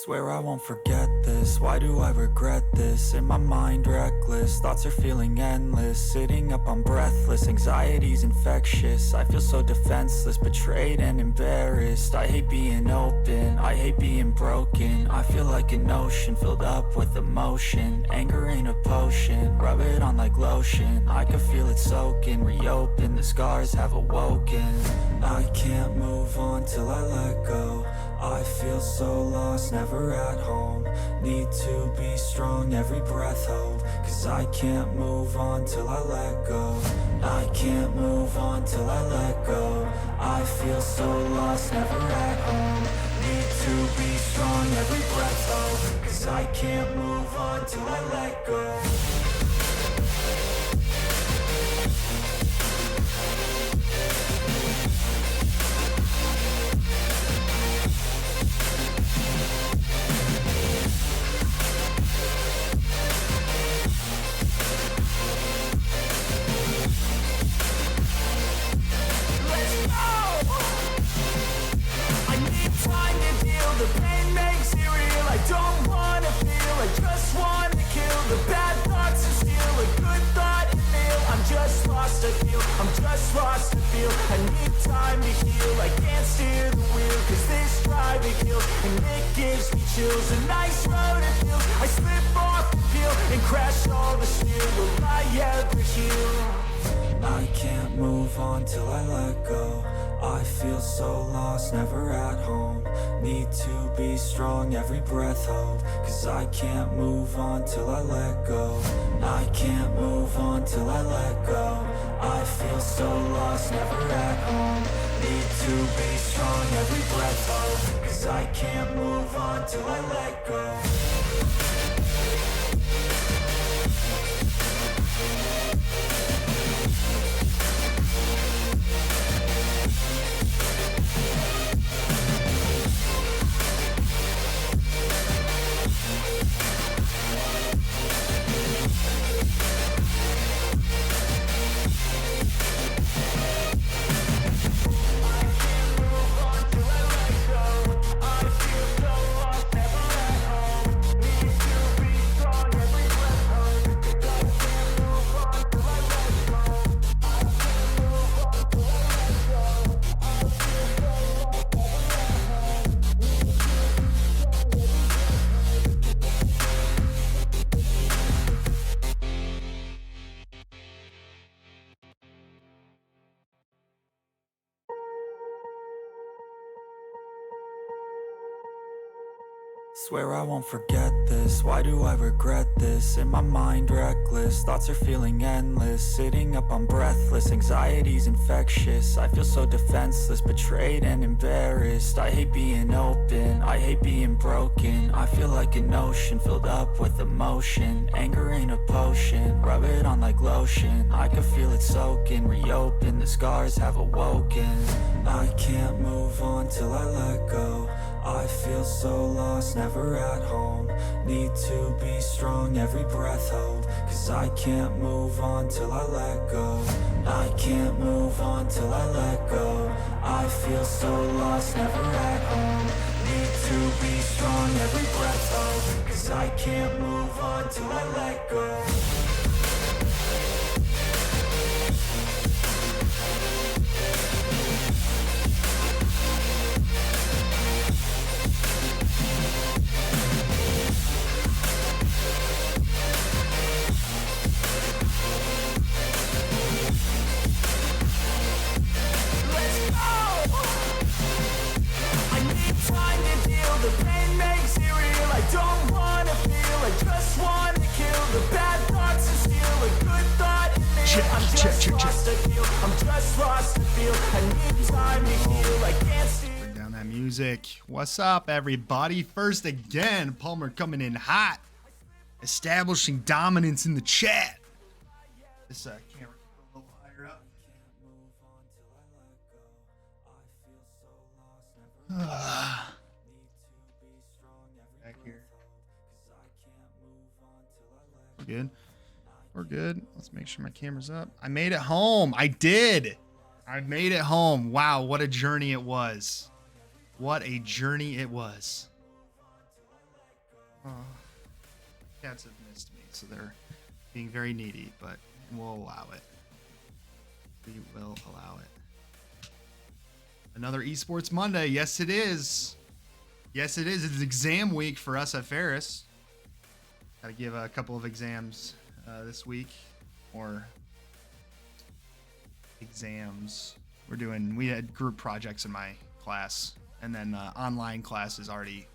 Swear I won't forget this, why do I regret this? In my mind reckless, thoughts are feeling endless. Sitting up I'm breathless, anxiety's infectious. I feel so defenseless, betrayed and embarrassed. I hate being open, I hate being broken. I feel like an ocean filled up with emotion. Anger ain't a potion, rub it on like lotion. I can feel it soaking, reopen, the scars have awoken. I can't move on till I let go. I feel so lost, never at home. Need to be strong, every breath hold. Cause I can't move on till I let go. I can't move on till I let go. I feel so lost, never at home. Need to be strong, every breath hold. Cause I can't move on till I let go. The pain makes it real, I don't wanna feel, I just wanna kill the bad thoughts and steal a good thought and feel. I'm just lost to feel, I'm just lost to feel. I need time to heal, I can't steer the wheel. Cause this drive it kills, and it gives me chills. A nice road it feels, I slip off the peel and crash all the steel. Will I ever heal? I can't move on till I let go. I feel so lost, never at home. Need to be strong, every breath hold. Cause I can't move on till I let go. I can't move on till I let go. I feel so lost, never at home. Need to be strong, every breath hold. Cause I can't move on till I let go. Swear I won't forget this, why do I regret this? In my mind reckless, thoughts are feeling endless. Sitting up I'm breathless, anxiety's infectious. I feel so defenseless, betrayed and embarrassed. I hate being open, I hate being broken. I feel like an ocean filled up with emotion. Anger ain't a potion, rub it on like lotion. I can feel it soaking, reopen, the scars have awoken. I can't move on till I let go. I feel so lost, never at home. Need to be strong, every breath hold. Cause I can't move on till I let go. I can't move on till I let go. I feel so lost, never at home. Need to be strong, every breath hold. Cause I can't move on till I let go. The pain makes it real, I don't wanna feel, I just wanna kill the bad thoughts and steal a good thought and feel. I'm just lost to feel, I'm just lost to feel. I need time to heal, I can't steer. Bring down that music. What's up, everybody? First again, Palmer coming in hot, establishing dominance in the chat. This camera a little higher up. Back here. We're good. We're good. Let's make sure my camera's up. I made it home. I did. I made it home. Wow, what a journey it was. What a journey it was. Cats have missed me, so they're being very needy, but we'll allow it. We will allow it. Another Esports Monday. Yes, it is. Yes, it is. It's exam week for us at Ferris. Got to give a couple of exams this week, or exams. We had group projects in my class, and then online classes already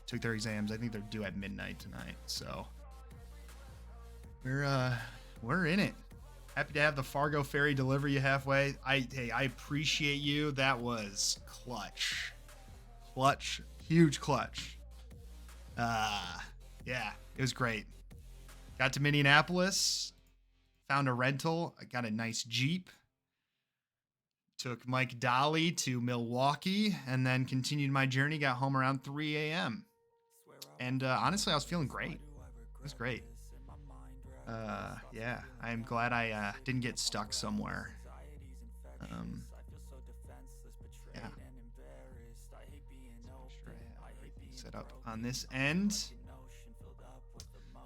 took their exams. I think they're due at midnight tonight, so we're in it. Happy to have the Fargo ferry deliver you halfway. I appreciate you. That was clutch, huge clutch. Yeah, it was great. Got to Minneapolis, found a rental. I got a nice Jeep. Took Mike Dolly to Milwaukee, and then continued my journey. Got home around 3 a.m. And honestly, I was feeling great. It was great. Yeah, I'm glad I didn't get stuck somewhere. Yeah. Sure I have everything set up on this end.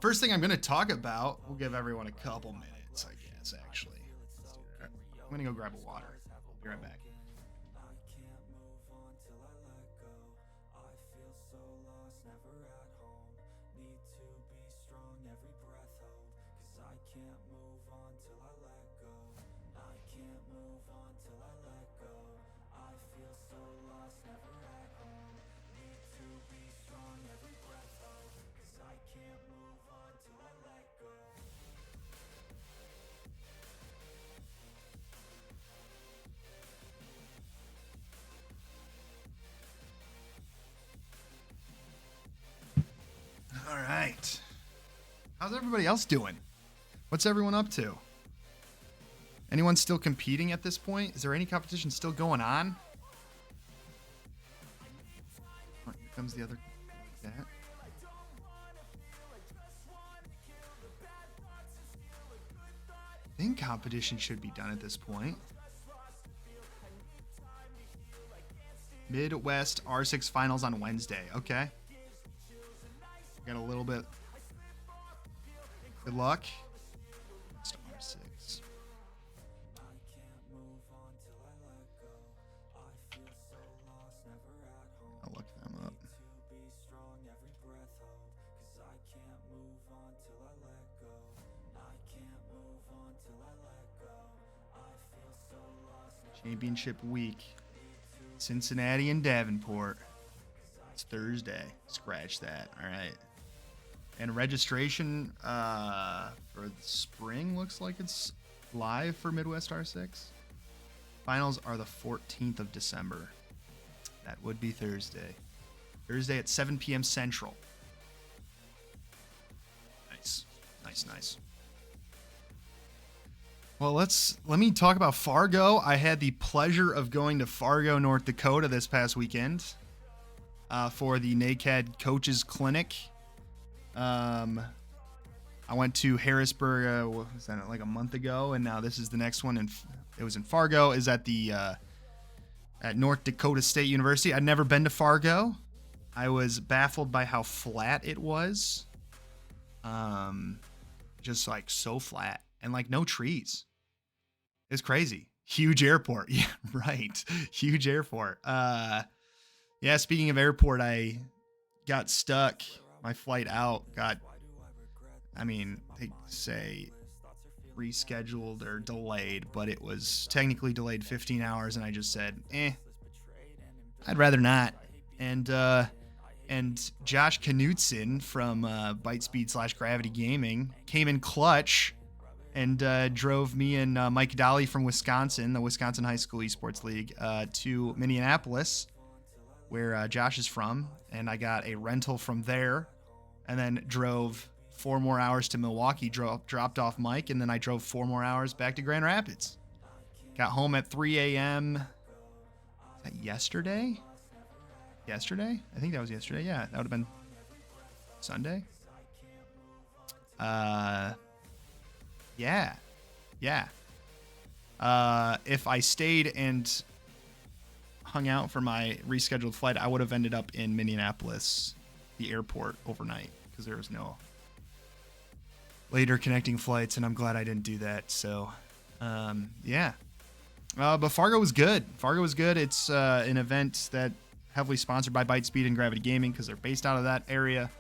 First thing I'm going to talk about, we'll give everyone a couple minutes, I guess, actually. Let's do that. I'm going to go grab a water. I'll be right back. All right. How's everybody else doing? What's everyone up to? Anyone still competing at this point? Is there any competition still going on? Oh, here comes the other. Like that. I think competition should be done at this point. Midwest R6 finals on Wednesday. Okay. Got a little bit. Good luck. R6. I'll look them up. Championship week. Cincinnati and Davenport. It's Thursday. Scratch that. All right. And registration for the spring looks like it's live for Midwest R6. Finals are the 14th of December. That would be Thursday. Thursday at 7 p.m. Central. Nice. Nice. Well, let me talk about Fargo. I had the pleasure of going to Fargo, North Dakota this past weekend for the NACAD Coaches Clinic. I went to Harrisburg, what was that, like a month ago, and now this is the next one, and it was in Fargo. Is at the at North Dakota State University. I'd never been to Fargo. I was baffled by how flat it was. Just like so flat, and like no trees. It's crazy. Huge airport. Yeah, right. Huge airport. Yeah, speaking of airport, I got stuck. My flight out got, they say rescheduled or delayed, but it was technically delayed 15 hours, and I just said, I'd rather not. And Josh Knutson from Bytespeed /Gravity Gaming came in clutch and drove me and Mike Dolly from Wisconsin, the Wisconsin High School Esports League, to Minneapolis, where Josh is from, and I got a rental from there, and then drove 4 more hours to Milwaukee, dropped off Mike, and then I drove 4 more hours back to Grand Rapids. Got home at 3 a.m. Is that yesterday? Yesterday? I think that was yesterday. Yeah, that would have been Sunday. Yeah. If I stayed and hung out for my rescheduled flight, I would have ended up in Minneapolis the airport overnight because there was no later connecting flights, and I'm glad I didn't do that. So, yeah. But Fargo was good. Fargo was good. It's an event that heavily sponsored by Byte and Gravity Gaming because they're based out of that area.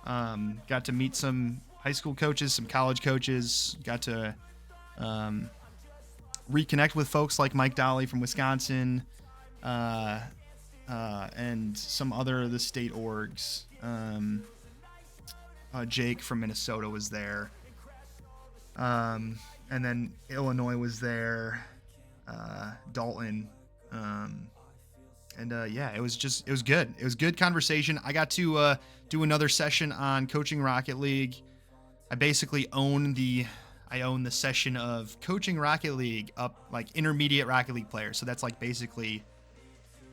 Got to meet some high school coaches, some college coaches. Got to reconnect with folks like Mike Dolly from Wisconsin, and some other of the state orgs. Jake from Minnesota was there. And then Illinois was there. Dalton. Yeah, it was good. It was good conversation. I got to do another session on coaching Rocket League. I basically own the session of coaching Rocket League up, like intermediate Rocket League players. So that's like basically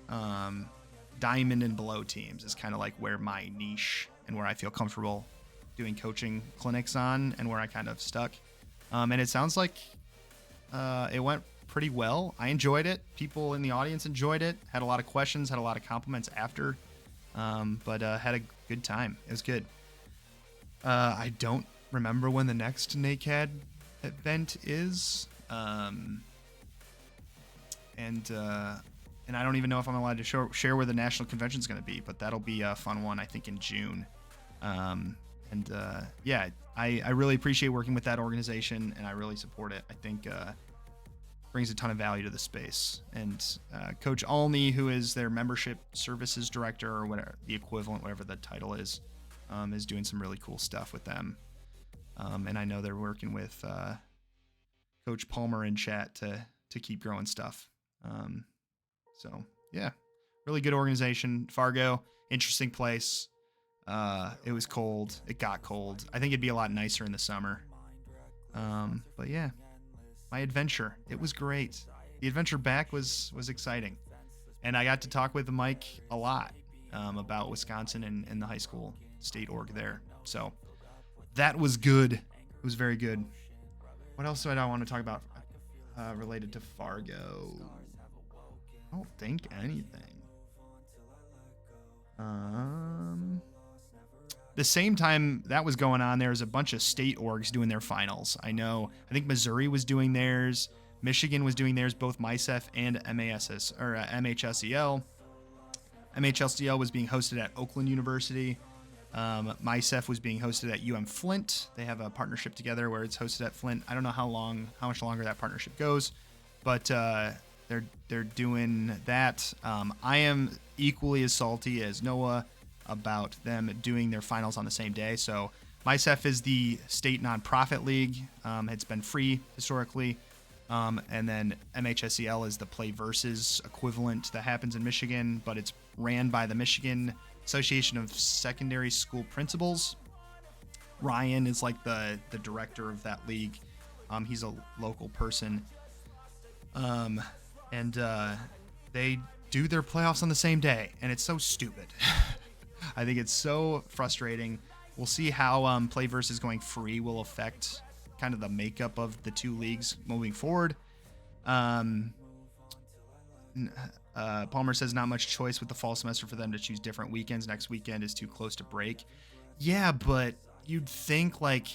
diamond and below teams is kind of like where my niche and where I feel comfortable doing coaching clinics on, and where I kind of stuck. And it sounds like it went pretty well. I enjoyed it. People in the audience enjoyed it. Had a lot of questions, had a lot of compliments after, but had a good time. It was good. I don't remember when the next NACAD event is, and I don't even know if I'm allowed to share where the national convention is going to be, but that'll be a fun one, I think, in June. Yeah, I really appreciate working with that organization, and I really support it. I think brings a ton of value to the space. And Coach Alney, who is their membership services director, or whatever the equivalent, whatever the title is doing some really cool stuff with them. And I know they're working with Coach Palmer in chat to keep growing stuff. So yeah, really good organization. Fargo, interesting place. It was cold. It got cold. I think it'd be a lot nicer in the summer. But yeah, my adventure, it was great. The adventure back was exciting. And I got to talk with Mike a lot about Wisconsin and the high school state org there. So that was good. It was very good. What else do I want to talk about related to Fargo? I don't think anything. The same time that was going on, there was a bunch of state orgs doing their finals. I think Missouri was doing theirs. Michigan was doing theirs, both MySEF and MHSEL. MHSEL was being hosted at Oakland University. MySEF was being hosted at Flint. They have a partnership together where it's hosted at Flint. I don't know how much longer that partnership goes, but they're doing that. I am equally as salty as Noah about them doing their finals on the same day. So MySEF is the state nonprofit league. It's been free historically. And then MHSEL is the play versus equivalent that happens in Michigan, but it's ran by the Michigan Association of Secondary School Principals. Ryan is like the director of that league. He's a local person. And they do their playoffs on the same day, and it's so stupid. I think it's so frustrating. We'll see how Playverse going free will affect kind of the makeup of the two leagues moving forward. Palmer says not much choice with the fall semester for them to choose different weekends. Next weekend is too close to break. Yeah, but you'd think like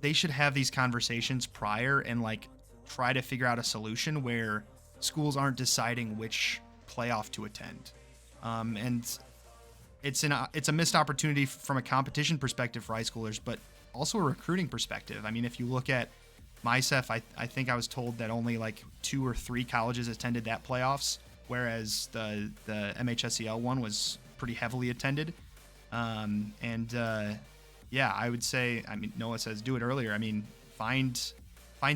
they should have these conversations prior and like try to figure out a solution where schools aren't deciding which playoff to attend. And it's a missed opportunity from a competition perspective for high schoolers, but also a recruiting perspective. I mean, if you look at MySEF, I think I was told that only like 2 or 3 colleges attended that playoffs, whereas the MHSEL one was pretty heavily attended. Yeah, I would say, I mean, Noah says do it earlier. I mean, find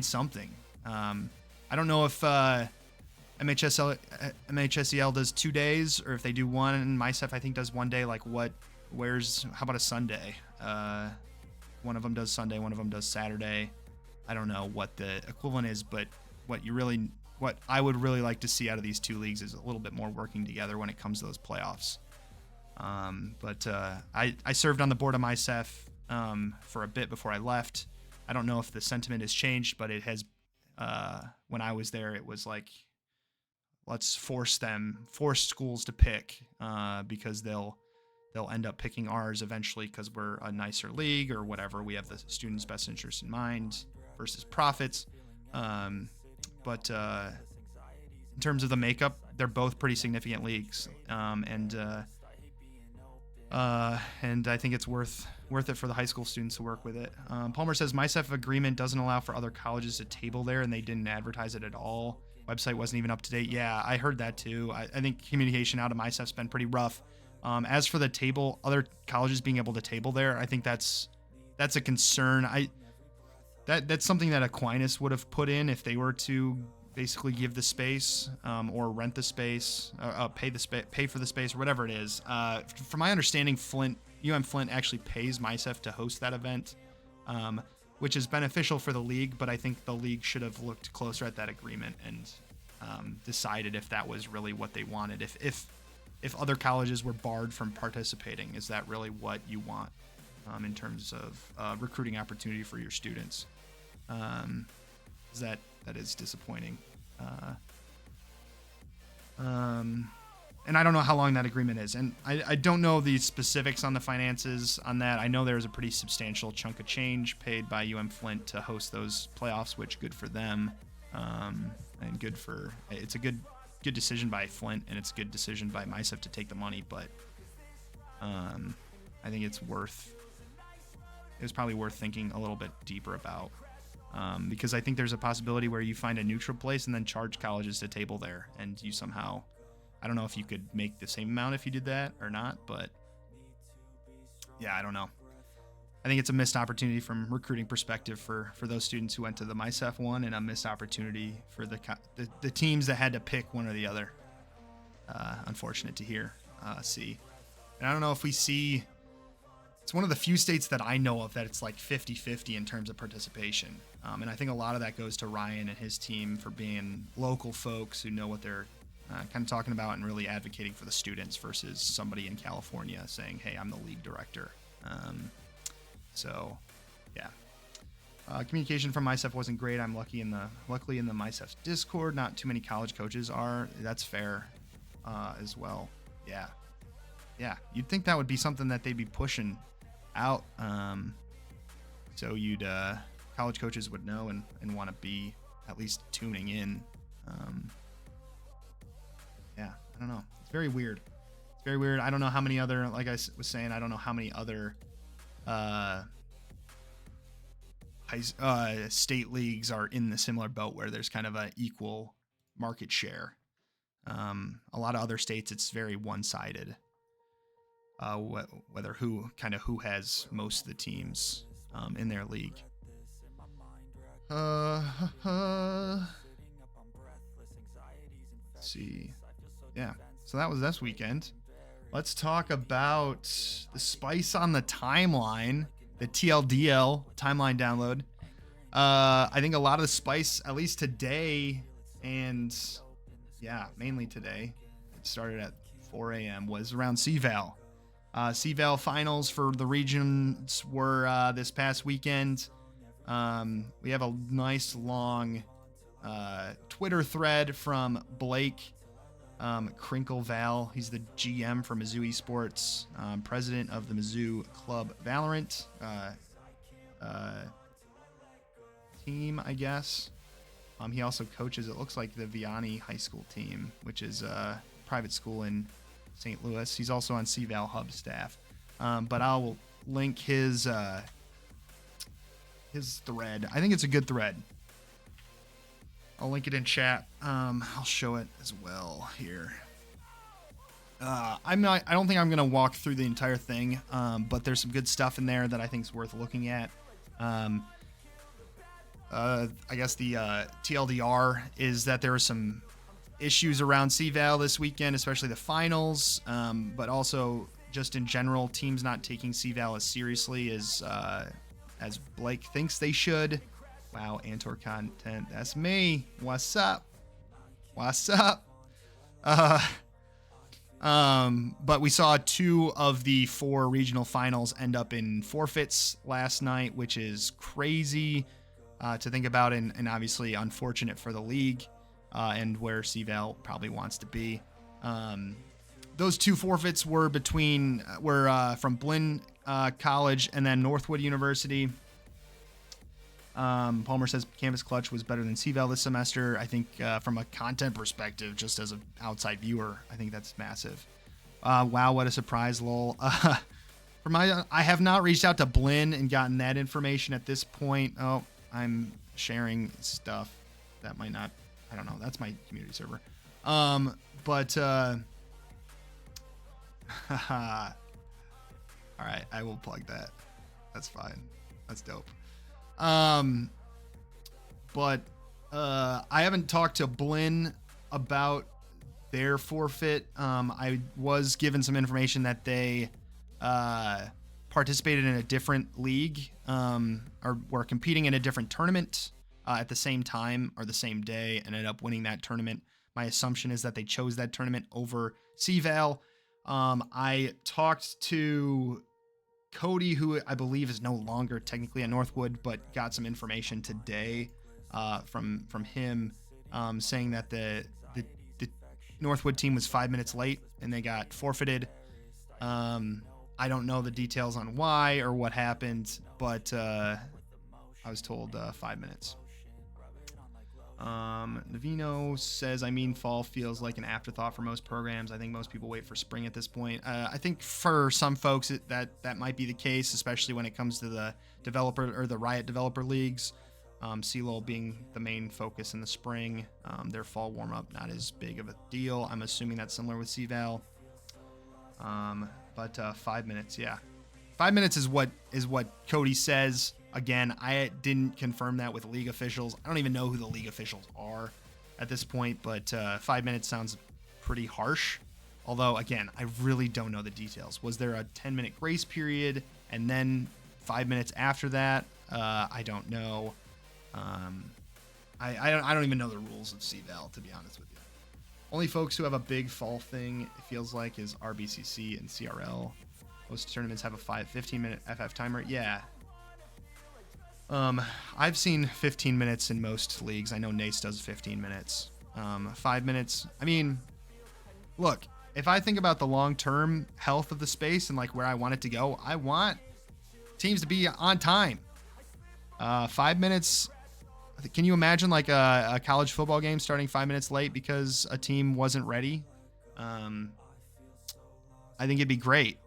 something. I don't know if MHSEL does 2 days or if they do one, and MySEF I think does 1 day. Like how about a Sunday? One of them does Sunday, one of them does Saturday. I don't know what the equivalent is, but what I would really like to see out of these two leagues is a little bit more working together when it comes to those playoffs. I served on the board of MySEF for a bit before I left. I don't know if the sentiment has changed, but it has. When I was there, it was like, let's force schools to pick because they'll they'll end up picking ours eventually because we're a nicer league or whatever. We have the students' best interest in mind versus profits. But in terms of the makeup, they're both pretty significant leagues, and I think it's worth it for the high school students to work with it. Palmer says MySEF agreement doesn't allow for other colleges to table there, and they didn't advertise it at all. Website wasn't even up to date. Yeah, I heard that too. I think communication out of MySEF's been pretty rough. As for the table, other colleges being able to table there, I think that's a concern. That's something that Aquinas would have put in if they were to basically give the space, or rent the space, pay for the space, or whatever it is. From my understanding, Flint actually pays MySEF to host that event, which is beneficial for the league. But I think the league should have looked closer at that agreement and decided if that was really what they wanted. If other colleges were barred from participating, is that really what you want in terms of recruiting opportunity for your students? That is disappointing. And I don't know how long that agreement is. And I don't know the specifics on the finances on that. I know there's a pretty substantial chunk of change paid by Flint to host those playoffs, which good for them. And it's a good decision by Flint, and it's a good decision by MySEF to take the money. But I think it was probably worth thinking a little bit deeper about. Because I think there's a possibility where you find a neutral place and then charge colleges to table there, and you somehow, I don't know if you could make the same amount if you did that or not, but yeah, I don't know. I think it's a missed opportunity from recruiting perspective for those students who went to the MySEF one, and a missed opportunity for the teams that had to pick one or the other. Unfortunate to see. And I don't know if we see, it's one of the few states that I know of that it's like 50-50 in terms of participation. And I think a lot of that goes to Ryan and his team for being local folks who know what they're kind of talking about and really advocating for the students versus somebody in California saying, hey, I'm the league director. So, yeah. Communication from MySEF wasn't great. I'm luckily in the MySEF Discord, not too many college coaches are. That's fair as well. Yeah. You'd think that would be something that they'd be pushing out, so college coaches would know and want to be at least tuning in. I don't know. It's very weird. I don't know how many other, like I was saying, I don't know how many other state leagues are in the similar boat where there's kind of an equal market share. A lot of other states, it's very one-sided. Whether who has most of the teams in their league. Let's see. Yeah, so that was this weekend. Let's talk about the spice on the timeline, the TLDL timeline download. I think a lot of the spice, at least today, and mainly today, it started at 4 a.m., was around CVAL. CVAL finals for the regions were this past weekend. We have a nice long Twitter thread from Blake Crinkleval. He's the GM for Mizzou Esports, president of the Mizzou Club Valorant team, I guess. He also coaches, it looks like, the Vianney High School team, which is a private school in St. Louis. He's also on CVAL Hub staff. But I'll link his thread. I think it's a good thread. I'll link it in chat. I'll show it as well here. I don't think I'm going to walk through the entire thing, but there's some good stuff in there that I think is worth looking at. I guess the TLDR is that there were some issues around CVAL this weekend, especially the finals, but also just in general, teams not taking CVAL as seriously as Blake thinks they should. Wow, Antor content. That's me. What's up? But we saw 2 of the 4 regional finals end up in forfeits last night, which is crazy to think about, and obviously unfortunate for the league and where CVAL probably wants to be. those two forfeits were from Blinn College and then Northwood University. Palmer says Canvas Clutch was better than CVAL this semester. I think from a content perspective, just as an outside viewer, I think that's massive. Wow, what a surprise, lol. I have not reached out to Blinn and gotten that information at this point. Oh, I'm sharing stuff that might not, I don't know. That's my community server. But all right, I will plug that. That's fine. That's dope. But I haven't talked to Blinn about their forfeit. I was given some information that they participated in a different league, or were competing in a different tournament at the same time or the same day, and ended up winning that tournament. My assumption is that they chose that tournament over CVAL. I talked to Cody, who I believe is no longer technically at Northwood, but got some information today from him, saying that the Northwood team was 5 minutes late and they got forfeited. I don't know the details on why or what happened, but I was told 5 minutes. Navino says, fall feels like an afterthought for most programs. I think most people wait for spring at this point. I think for some folks that might be the case, especially when it comes to the developer or the Riot developer leagues. CLOL being the main focus in the spring. Their fall warm-up not as big of a deal. I'm assuming that's similar with CVAL. But 5 minutes, yeah. 5 minutes is what Cody says. Again, I didn't confirm that with league officials. I don't even know who the league officials are at this point, but 5 minutes sounds pretty harsh. Although, again, I really don't know the details. Was there a 10-minute grace period and then 5 minutes after that? I don't know. I don't even know the rules of CVAL, to be honest with you. Only folks who have a big fall thing, it feels like, is RBCC and CRL. Most tournaments have a 15-minute FF timer. Yeah. I've seen 15 minutes in most leagues. I know Nace does 15 minutes. 5 minutes. I mean, look, if I think about the long-term health of the space and like where I want it to go, I want teams to be on time. 5 minutes. Can you imagine like a college football game starting 5 minutes late because a team wasn't ready? I think it'd be great.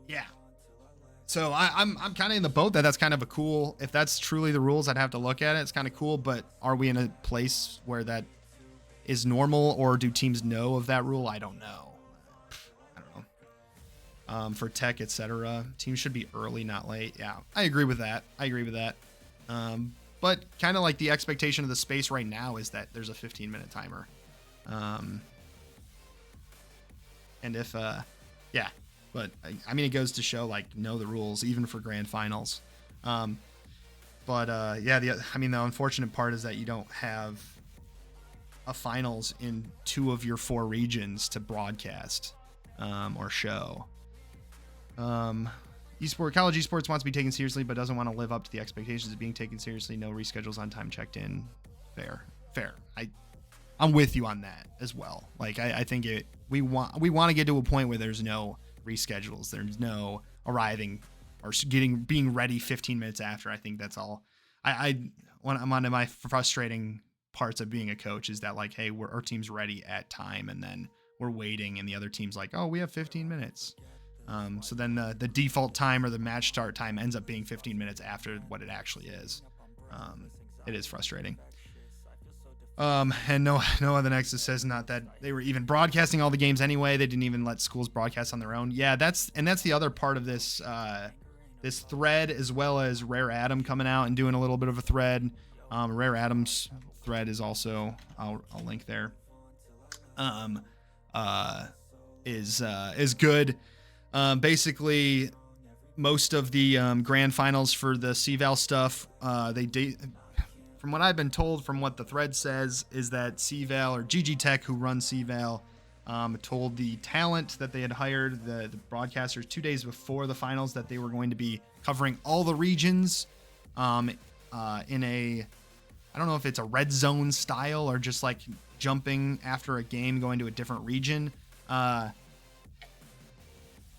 Yeah. So I'm kind of in the boat that's kind of a cool, if that's truly the rules, I'd have to look at it. It's kind of cool, but are we in a place where that is normal, or do teams know of that rule? I don't know. I don't know. For tech, etc., teams should be early, not late. Yeah, I agree with that. But kind of like the expectation of the space right now is that there's a 15-minute timer. And if, yeah. But I mean, it goes to show, like, know the rules, even for grand finals. Yeah, the unfortunate part is that you don't have a finals in 2 of your 4 regions to broadcast or show. College esports wants to be taken seriously, but doesn't want to live up to the expectations of being taken seriously. No reschedules on time checked in. Fair. I'm with you on that as well. Like, I think we want to get to a point where there's no reschedules, there's no arriving or being ready 15 minutes after. I think that's all. One of my frustrating parts of being a coach is that, like, hey, our team's ready at time, and then we're waiting, and the other team's like, oh, we have 15 minutes. So then the default time or the match start time ends up being 15 minutes after what it actually is. It is frustrating. And no other Nexus says not that they were even broadcasting all the games anyway. They didn't even let schools broadcast on their own. Yeah, that's the other part of this this thread, as well as Rare Adam coming out and doing a little bit of a thread. Rare Adam's thread is also, I'll link there. Is good. Basically, most of the grand finals for the CVAL stuff, from what I've been told, from what the thread says, is that CVAL, or GG Tech, who runs CVAL, told the talent that they had hired, the broadcasters, 2 days before the finals, that they were going to be covering all the regions in a, I don't know if it's a red zone style or just like jumping after a game, going to a different region. But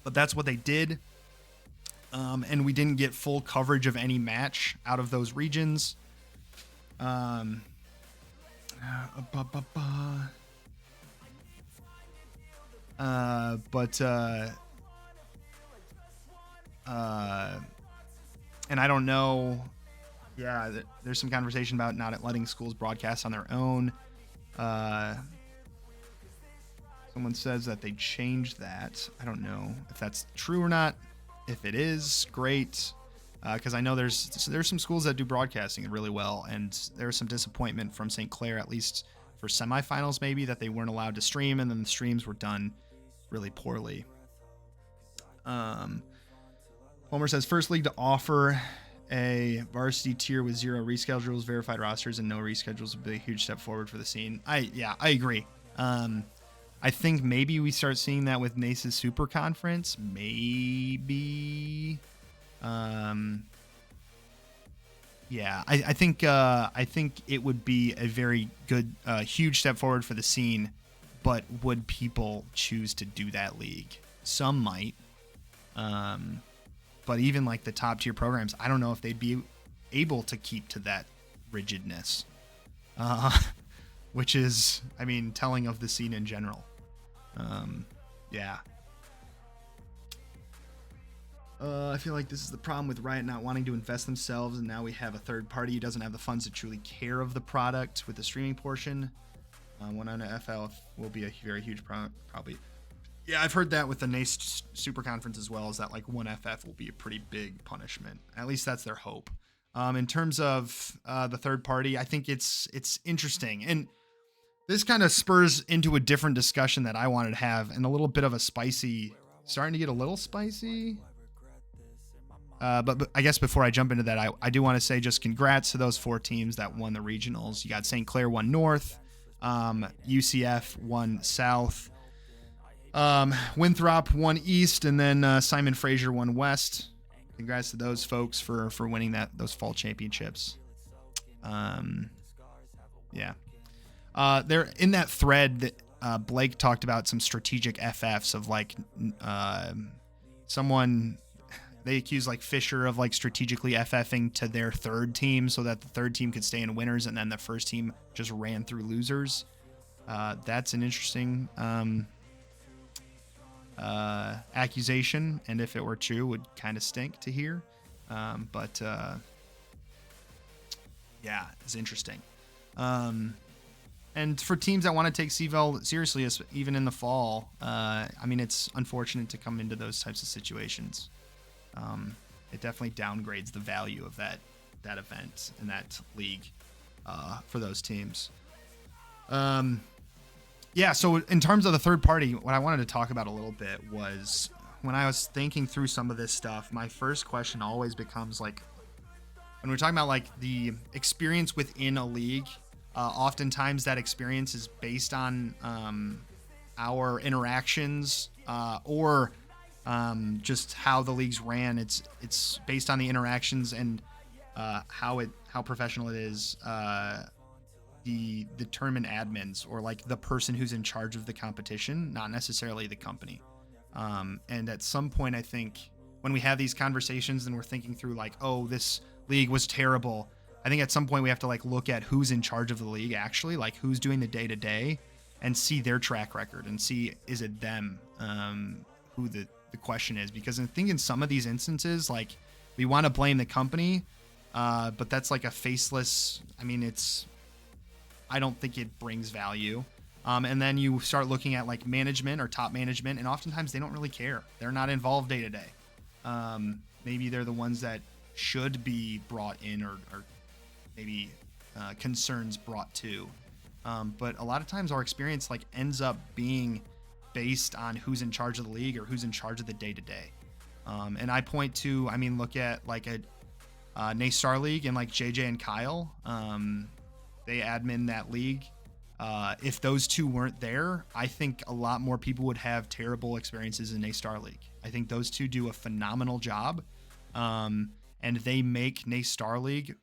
that's what they did. And we didn't get full coverage of any match out of those regions. And I don't know. Yeah, there's some conversation about not letting schools broadcast on their own. Someone says that they changed that. I don't know if that's true or not. If it is, great. Because I know there's some schools that do broadcasting really well, and there's some disappointment from St. Clair, at least for semifinals maybe, that they weren't allowed to stream, and then the streams were done really poorly. Homer says, first league to offer a varsity tier with 0 reschedules, verified rosters, and no reschedules would be a huge step forward for the scene. I agree. I think maybe we start seeing that with NACE's Super Conference. Maybe. Yeah, I think it would be a very good, huge step forward for the scene. But would people choose to do that league? Some might. But even like the top tier programs, I don't know if they'd be able to keep to that rigidness. Which is, I mean, telling of the scene in general. Yeah. I feel like this is the problem with Riot not wanting to invest themselves, and now we have a third party who doesn't have the funds to truly care of the product with the streaming portion. One on FL will be a very huge probably. Yeah, I've heard that with the NACE Super Conference as well, is that like 1FF will be a pretty big punishment. At least that's their hope. In terms of the third party, I think it's interesting. And this kind of spurs into a different discussion that I wanted to have, and a little bit of a starting to get a little spicy. But I guess before I jump into that, I do want to say just congrats to those 4 teams that won the regionals. You got St. Clair won North, UCF won South, Winthrop won East, and then Simon Fraser won West. Congrats to those folks for winning those fall championships. Yeah. There in that thread that Blake talked about some strategic FFs of like someone. They accused like Fisher of like strategically FFing to their third team so that the third team could stay in winners, and then the first team just ran through losers. That's an interesting accusation, and if it were true, would kind of stink to hear. But yeah, it's interesting. And for teams that want to take CVL seriously, even in the fall, I mean, it's unfortunate to come into those types of situations. It definitely downgrades the value of that event and that league for those teams. Yeah, so in terms of the third party, what I wanted to talk about a little bit was when I was thinking through some of this stuff, my first question always becomes like, when we're talking about like the experience within a league, oftentimes that experience is based on our interactions or just how the leagues ran. It's based on the interactions and how professional it is. The tournament admins, or like the person who's in charge of the competition, not necessarily the company. And at some point, I think when we have these conversations and we're thinking through like, oh, this league was terrible, I think at some point we have to like look at who's in charge of the league actually, like who's doing the day to day, and see their track record and see, is it them who the question is. Because I think in some of these instances, like we want to blame the company, but that's like a faceless, I mean, I don't think it brings value. And then you start looking at like management or top management, and oftentimes they don't really care. They're not involved day to day. Maybe they're the ones that should be brought in, or maybe concerns brought to. But a lot of times our experience like ends up being based on who's in charge of the league or who's in charge of the day to day. And I point to, I mean, look at like a NACE Star League and like JJ and Kyle. They admin that league. If those two weren't there, I think a lot more people would have terrible experiences in NACE Star League. I think those two do a phenomenal job. And they make NACE Star League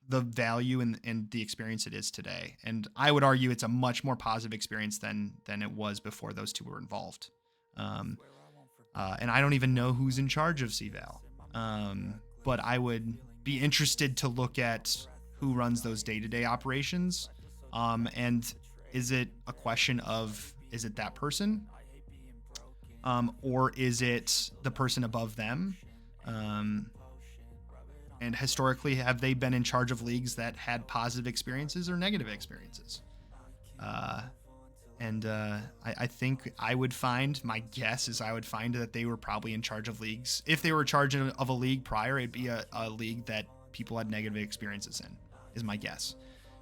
the value and the experience it is today. And I would argue it's a much more positive experience than it was before those two were involved. Um, and I don't even know who's in charge of CVAL. But I would be interested to look at who runs those day-to-day operations. And is it a question of, is it that person? Or is it the person above them? And historically, have they been in charge of leagues that had positive experiences or negative experiences? I think I would find, my guess is I would find that they were probably in charge of leagues. If they were in charge of a league prior, it'd be a league that people had negative experiences in, is my guess.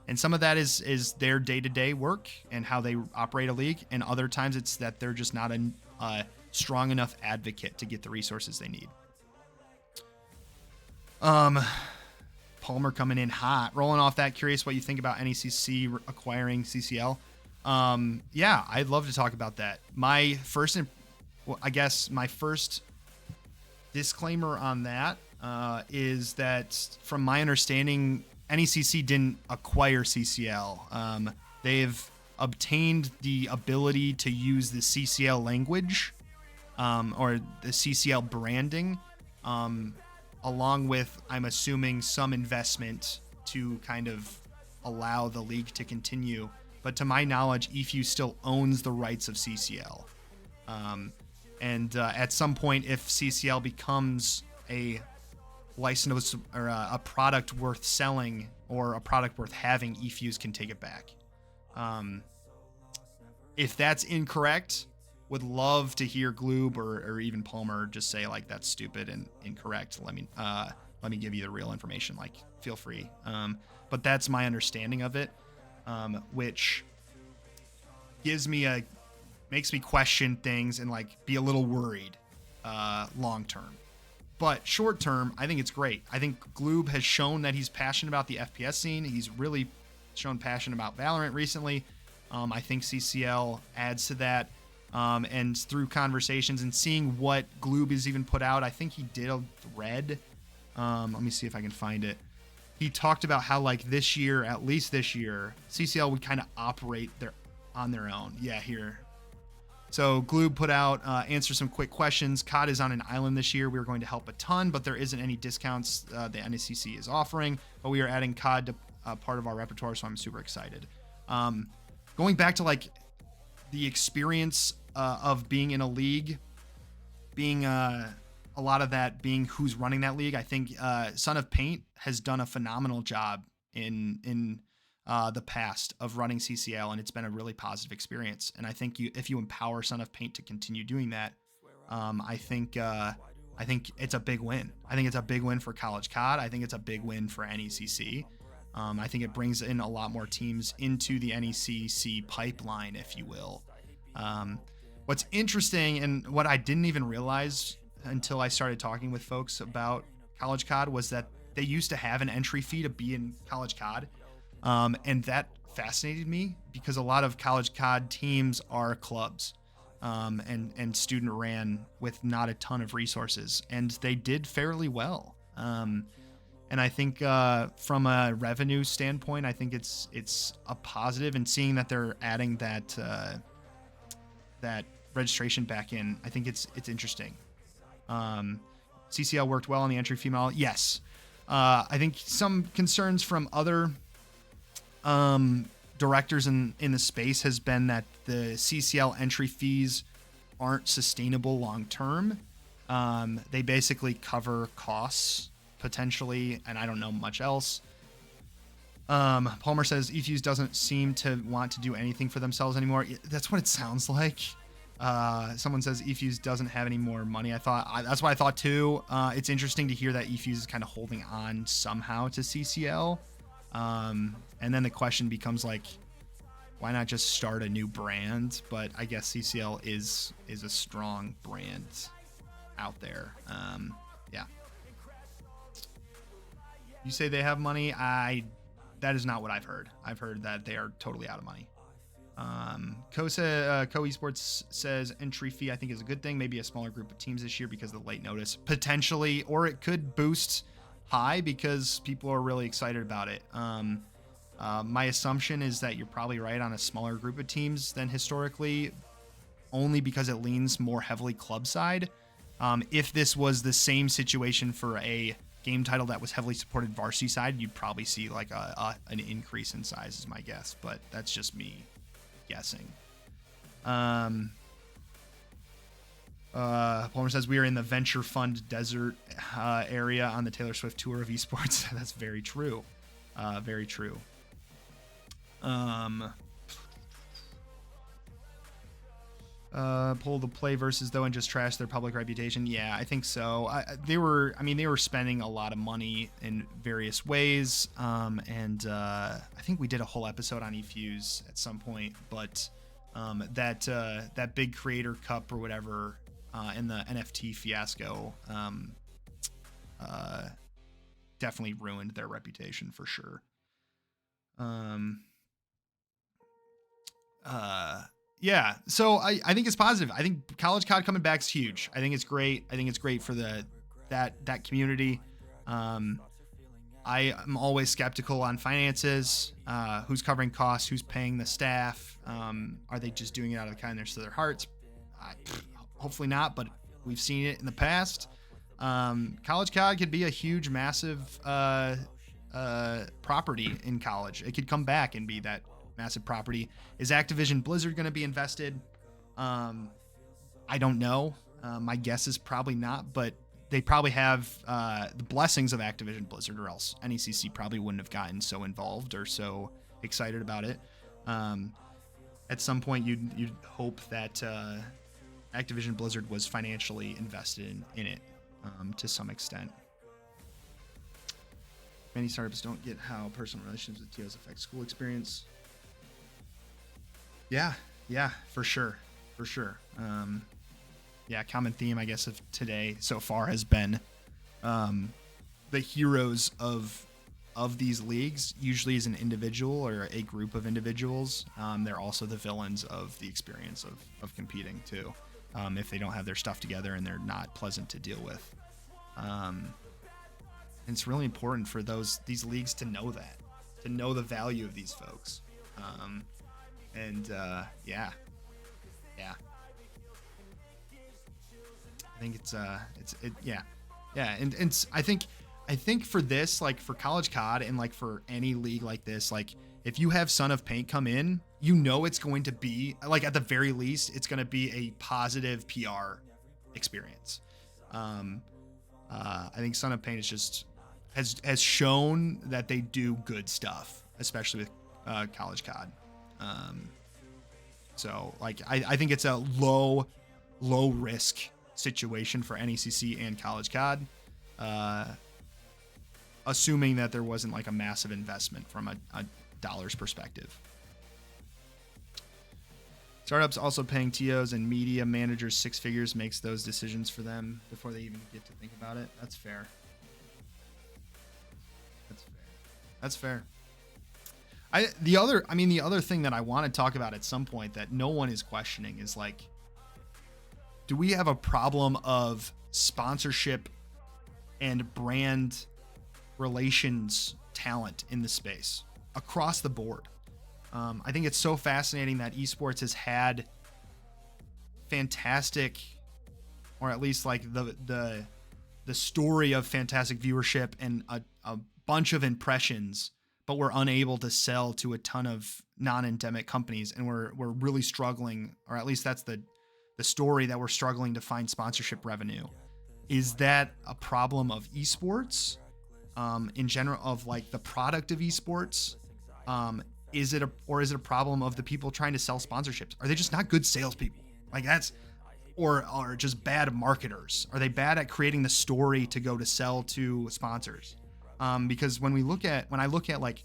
And some of that is their day-to-day work and how they operate a league. And other times it's that they're just not a strong enough advocate to get the resources they need. Palmer coming in hot, rolling off that. Curious what you think about NECC acquiring CCL. Yeah, I'd love to talk about that. My first disclaimer on that is that, from my understanding, NECC didn't acquire CCL. They've obtained the ability to use the CCL language, or the CCL branding, along with, I'm assuming, some investment to kind of allow the league to continue. But to my knowledge, EFU still owns the rights of CCL. At some point, if CCL becomes a license or a product worth selling or a product worth having, EFUs can take it back. If that's incorrect, would love to hear Gloob or even Palmer just say, like, that's stupid and incorrect. Let me give you the real information. Like, feel free. But that's my understanding of it, which makes me question things and, like, be a little worried long term. But short term, I think it's great. I think Gloob has shown that he's passionate about the FPS scene. He's really shown passion about Valorant recently. I think CCL adds to that. And through conversations and seeing what Gloob has even put out, I think he did a thread. Let me see if I can find it. He talked about how, like, this year, at least this year, CCL would kind of operate on their own. Yeah, here. So Gloob put out, answer some quick questions. COD is on an island this year. We are going to help a ton, but there isn't any discounts the NSCC is offering. But we are adding COD to part of our repertoire, so I'm super excited. Going back to, like, the experience of being in a league, being a lot of that being who's running that league. I think Son of Paint has done a phenomenal job in the past of running CCL, and it's been a really positive experience. And I think if you empower Son of Paint to continue doing that, I think it's a big win. I think it's a big win for College COD. I think it's a big win for NECC. I think it brings in a lot more teams into the NECC pipeline, if you will. What's interesting, and what I didn't even realize until I started talking with folks about College COD, was that they used to have an entry fee to be in College COD. And that fascinated me because a lot of College COD teams are clubs and student ran with not a ton of resources, and they did fairly well. And I think from a revenue standpoint, I think it's a positive, and seeing that they're adding that registration back in, I think it's interesting. CCL worked well on the entry fee model. Yes. I think some concerns from other directors in the space has been that the CCL entry fees aren't sustainable long term. They basically cover costs potentially, and I don't know much else. Palmer says EFUs doesn't seem to want to do anything for themselves anymore. That's what it sounds like. Someone says EFUs doesn't have any more money. That's what I thought too. It's interesting to hear that EFUs is kind of holding on somehow to CCL. And then the question becomes, like, why not just start a new brand? But I guess CCL is a strong brand out there. Yeah. You say they have money. That is not what I've heard. I've heard that they are totally out of money. Co Esports says entry fee, I think, is a good thing. Maybe a smaller group of teams this year because of the late notice, potentially, or it could boost high because people are really excited about it. My assumption is that you're probably right on a smaller group of teams than historically, only because it leans more heavily club side. If this was the same situation for a game title that was heavily supported varsity side, you'd probably see like an increase in size is my guess, but that's just me guessing. Palmer says we are in the venture fund desert area on the Taylor Swift tour of esports. That's very true. Very true. Pull the play versus though and just trash their public reputation. Yeah, I think so. They were spending a lot of money in various ways. And I think we did a whole episode on eFuse at some point, but that big creator cup or whatever and the NFT fiasco definitely ruined their reputation for sure. Yeah, so I think it's positive. I think College COD coming back is huge. I think it's great. I think it's great for that community. I am always skeptical on finances. Who's covering costs? Who's paying the staff? Are they just doing it out of the kindness of their hearts? Hopefully not, but we've seen it in the past. College COD could be a huge, massive property in college. It could come back and be that massive property. Is Activision Blizzard going to be invested? I don't know. My guess is probably not, but they probably have the blessings of Activision Blizzard, or else NECC probably wouldn't have gotten so involved or so excited about it. At some point, you'd hope that Activision Blizzard was financially invested in it to some extent. Many startups don't get how personal relationships with TOs affect school experience. Yeah, for sure. Yeah, common theme, I guess, of today so far has been the heroes of these leagues usually is an individual or a group of individuals. They're also the villains of the experience of competing too, if they don't have their stuff together and they're not pleasant to deal with. And it's really important for these leagues to know that, to know the value of these folks. Yeah. I think and I think for this, like for College COD and like for any league like this, like if you have Son of Paint come in, you know it's going to be like, at the very least, it's going to be a positive PR experience. I think Son of Paint is just has shown that they do good stuff, especially with College COD. So like I think it's a low risk situation for NECC and College COD, assuming that there wasn't like a massive investment from a dollars perspective. Startups also paying TOs and media managers 6 figures makes those decisions for them before they even get to think about it. That's fair. The other thing that I want to talk about at some point that no one is questioning is like, do we have a problem of sponsorship and brand relations talent in the space across the board? I think it's so fascinating that esports has had fantastic, or at least like the story of fantastic viewership and a bunch of impressions, but we're unable to sell to a ton of non-endemic companies, and we're really struggling, or at least that's the story, that we're struggling to find sponsorship revenue. Is that a problem of esports in general, of like the product of esports? Is it a problem of the people trying to sell sponsorships? Are they just not good salespeople? Like that's, or are just bad marketers? Are they bad at creating the story to go to sell to sponsors? Because when I look at like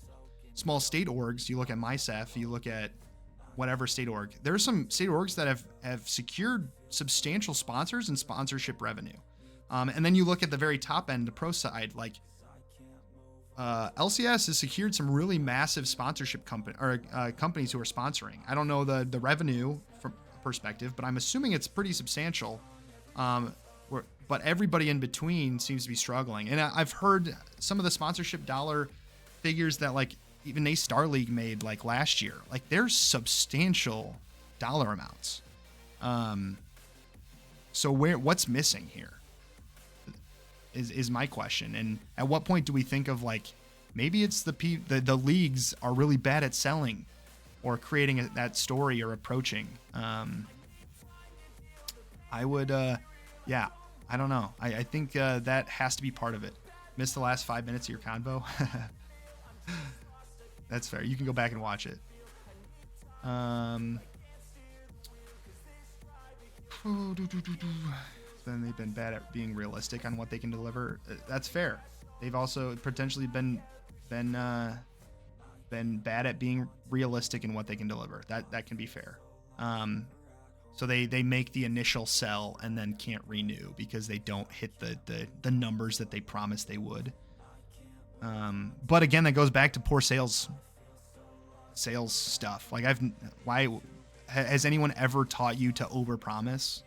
small state orgs, you look at MySEF, you look at whatever state org, there's some state orgs that have secured substantial sponsors and sponsorship revenue. And then you look at the very top end, the pro side, like LCS has secured some really massive sponsorship companies who are sponsoring. I don't know the revenue from perspective, but I'm assuming it's pretty substantial. but everybody in between seems to be struggling. And I've heard some of the sponsorship dollar figures that like even a Star League made like last year. Like there's substantial dollar amounts. So what's missing here is my question. And at what point do we think of like, maybe it's the leagues are really bad at selling or creating that story or approaching. I would, yeah, I don't know. I think that has to be part of it. Missed the last 5 minutes of your convo. That's fair. You can go back and watch it. Then they've been bad at being realistic on what they can deliver. That's fair. They've also potentially been bad at being realistic in what they can deliver. That can be fair. So they make the initial sell and then can't renew because they don't hit the numbers that they promised they would. But again, that goes back to poor sales stuff. Like why has anyone ever taught you to overpromise,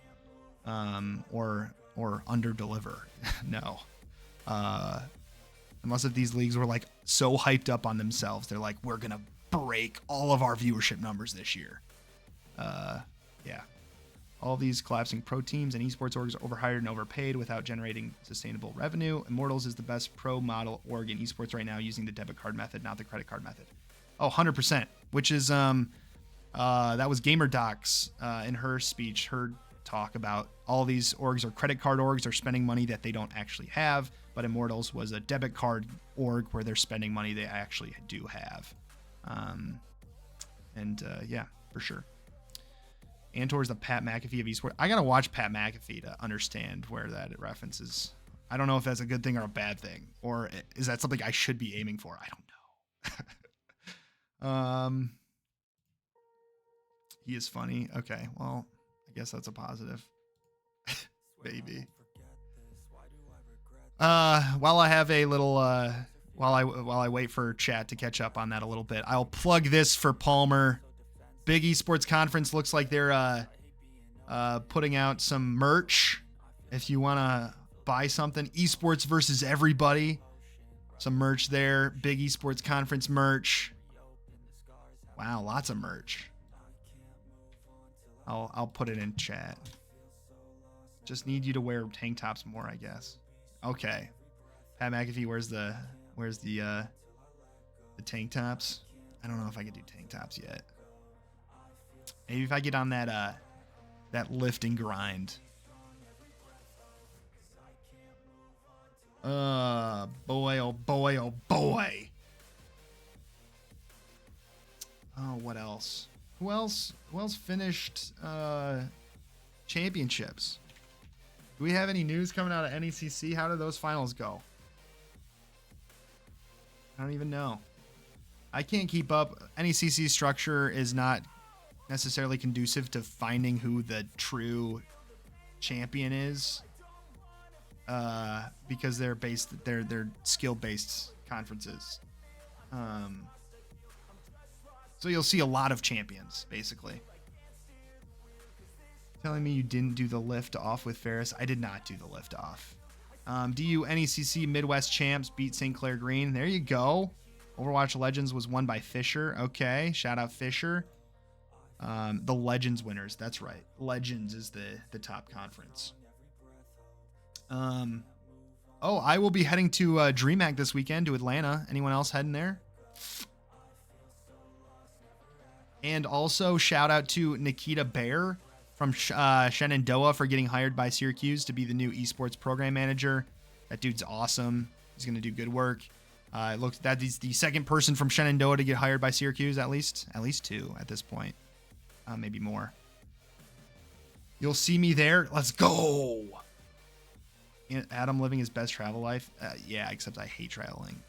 or underdeliver? No. Unless if these leagues were like so hyped up on themselves, they're like, we're gonna break all of our viewership numbers this year. Yeah. All these collapsing pro teams and esports orgs are overhired and overpaid without generating sustainable revenue. Immortals is the best pro model org in esports right now using the debit card method, not the credit card method. Oh, 100%, which is, that was GamerDocs in her speech, her talk about all these orgs are credit card orgs, are spending money that they don't actually have, but Immortals was a debit card org where they're spending money they actually do have. Yeah, for sure. Antor is the Pat McAfee of esports. I gotta watch Pat McAfee to understand where that references. I don't know if that's a good thing or a bad thing, or is that something I should be aiming for? I don't know. He is funny. Okay, well, I guess that's a positive. Maybe. While I have a little, while I wait for chat to catch up on that a little bit, I'll plug this for Palmer. Big Esports Conference looks like they're putting out some merch. If you want to buy something, Esports versus everybody. Some merch there. Big Esports Conference merch. Wow, lots of merch. I'll put it in chat. Just need you to wear tank tops more, I guess. Okay. Pat McAfee, where's the tank tops? I don't know if I can do tank tops yet. Maybe if I get on that lift and grind. Boy, oh boy, oh boy. Oh, what else? Who else finished championships? Do we have any news coming out of NECC? How did those finals go? I don't even know. I can't keep up. NECC structure is not necessarily conducive to finding who the true champion is, because they're skill based conferences. So you'll see a lot of champions basically. Telling me you didn't do the lift off with Ferris? I did not do the lift off. DU NECC Midwest champs beat St. Clair Green. There you go. Overwatch Legends was won by Fisher. Okay, shout out Fisher. The Legends winners. That's right. Legends is the top conference. I will be heading to DreamHack this weekend to Atlanta. Anyone else heading there? And also shout out to Nikita Baer from Shenandoah for getting hired by Syracuse to be the new esports program manager. That dude's awesome. He's going to do good work. It looks that he's the second person from Shenandoah to get hired by Syracuse, at least two at this point. Maybe more. You'll see me there. Let's go. Adam living his best travel life. Yeah, except I hate traveling.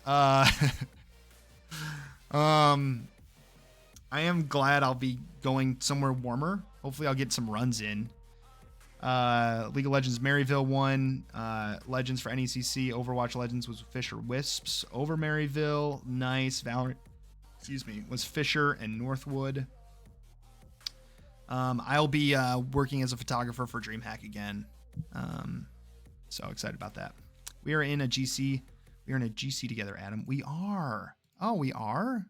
I am glad I'll be going somewhere warmer. Hopefully I'll get some runs in. League of Legends Maryville won. Legends for NECC. Overwatch Legends was Fisher Wisps over Maryville. Nice. Valorant, was Fisher and Northwood. I'll be working as a photographer for DreamHack again. So excited about that. We are in a GC. We are in a GC together, Adam. We are. Oh, we are?